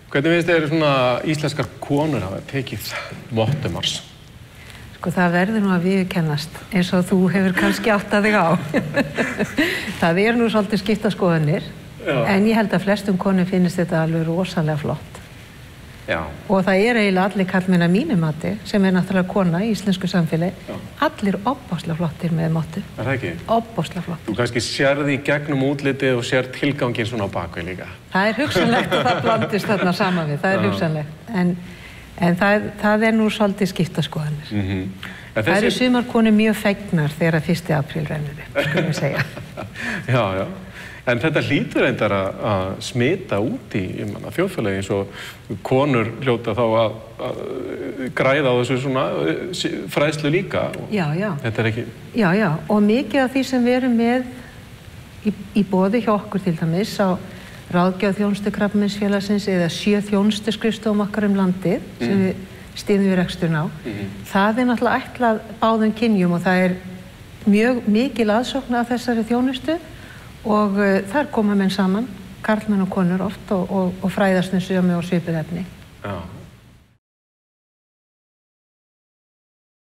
Hvernig finnst þér svona íslenskar konur hafa tekið mottumars? Sko það verður nú að viðurkennast eins og þú hefur kannski áttað þig á. Það nú svolítið skipta skoðanir, en ég held að flestum konum finnst þetta alveg rosalega flott. Já. Og það eiginlega allir karlmenn að mínu mati, sem náttúrulega kona í íslensku samfélagi, allir ofboðslega flottir með mottu. Það ekki? Ofboðslega flottir. Þú kannski sérði í gegnum útlitið og sér tilganginn svona á bakvið líka. Það hugsanlegt að það blandist þarna saman við, það hugsanlegt. En það nú svolítið skipta skoðanir. Það sumar konur mjög fegnar þegar 1. apríl rennur upp, skulum við segja. Já. En þetta hlýtur reyndar að smita út í þjóðfélagi eins og konur hljóta þá að græða á þessu svona fræðslu líka. Já. Þetta ekki... Já, og mikið af því sem við erum með í boði hjá okkur til dæmis á ráðgjöf þjónustu Krabbameinsfélagsins eða 7 þjónustuskrifstofum okkar landið sem við styðjum við reksturinn á. Það náttúrulega ætlað báðum kynjum og það mjög mikil aðsókn af þessari þjónustu og þar koma menn saman, karlmenn og konur oft og fræðast sömu og svipuð efni. Já.